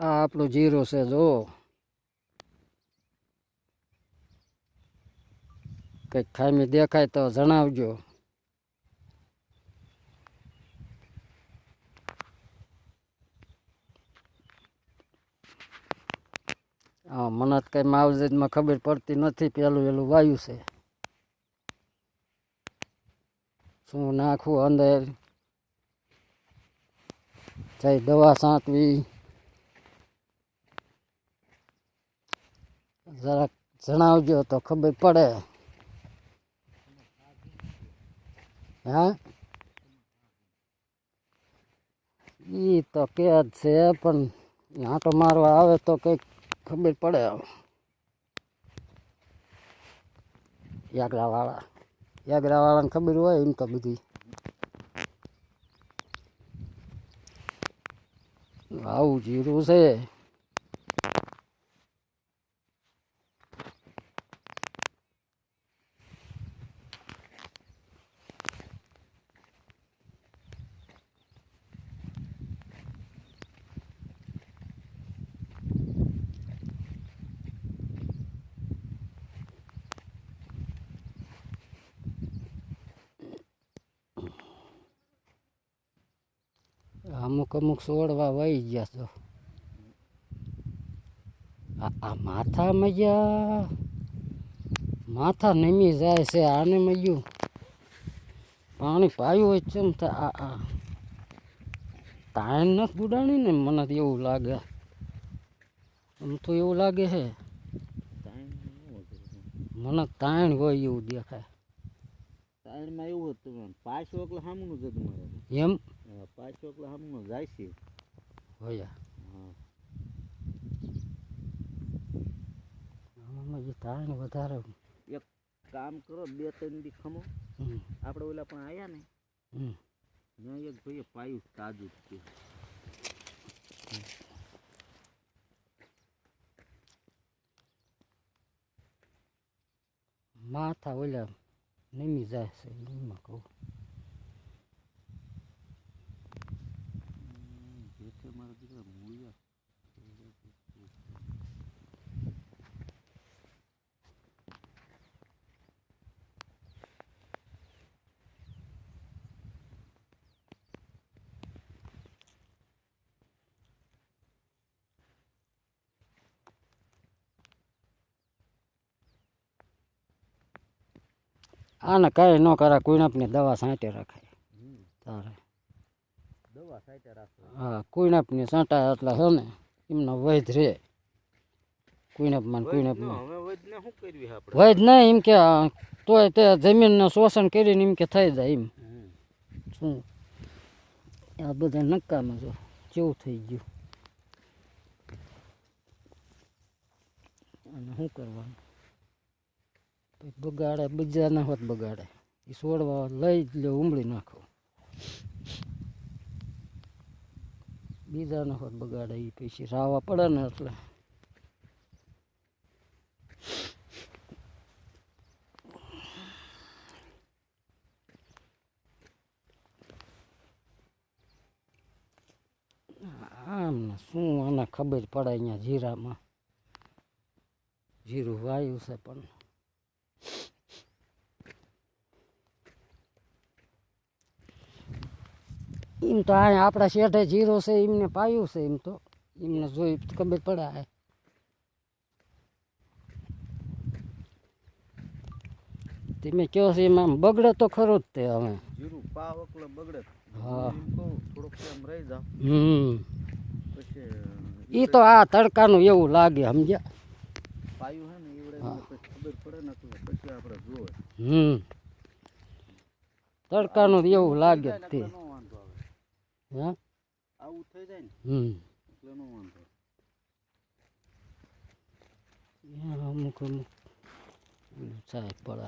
આ આપણું જીરું છે જો કંઈક ખામી દેખાય તો જણાવજો. હા, મને જ કઈ માવજતમાં ખબર પડતી નથી. પેલું એલું વાયુ છે, શું નાખવું અંદર, કઈ દવા છાંટવી, જરાક જણાવજો તો ખબર પડે. હા, ઈ તો કે જ છે, પણ આંટો મારવા આવે તો કંઈક ખબર પડે. યાગરાવાળાને ખબર હોય એમ તો બધી. આવું જીરું છે. અમુક છોડવા વહી ગયા છો. આ માથા મજા માથા નમી જાય છે. આને મજ્યું પાણી પાયું હોય ચમ આ તાણ નથી બુડાણી ને. મને તો એવું લાગે, આમ તો એવું લાગે છે મને તાણ હોય એવું દેખાય. તાણમાં એવું હતું પાછો એટલે સામનું જ મારે એમ પાછો એટલે સામનું જાય છે. હોય તાણ વધારે. એક કામ કરો, 2-3 દી ખમો, આપણે ઓલા પણ આવ્યા ને ત્યાં એક ભાઈએ પાયું તાજું જ છે. માથા ઓલા નમી જાય છે એમાં કહું. મારા દીકરા મૂળિયા આને કઈ ન કરે, કુઈનાપની દવા છાંટે રખાય તારે. દવા સાઈટે રાખો. હા, કુઈનાપની છાંટાય એટલે છે ને એમનો વૈધ રે. કુઈનાપમાં હવે વૈદને શું કરવી આપણે? વૈધ નહીં એમ કે તોય તે જમીનનું શોષણ કરીને એમ કે થઈ જાય એમ. શું આ બધા નકામાં જો કેવું થઈ ગયું. અને શું કરવાનું? બગાડે બીજા ના હોત બગાડે. એ છોડવા લઈ જ લે, ઉમળી નાખો. બીજા ના હોત બગાડે. એ પછી રાવા પડે ને એટલે. આમ શું આને ખબર પડે અહીંયા જીરામાં. જીરું વાયુ છે પણ એમ તો આ આપણા શેઠે જીરો છે એમને પાયું છે. એમ તો એમને જોઈ ખબર પડે. તમે કહો છો એમાં બગડે તો ખરું જ તે. હવે જીરું પાવ એટલે બગડે. હા, થોડોક ટાઈમ રહી જાવ પછી એ તો આ તડકાનું એવું લાગે સમજ્યા. પાયું હે ને એવડે ખબર પડે ને એટલે પછી આપણે જોવે. તડકાનું એવું લાગે તે. નો વાંધો આવે. હા, આવું થઈ જાય ને એટલે નો વાંધો. અમુક સાહેબ પડે.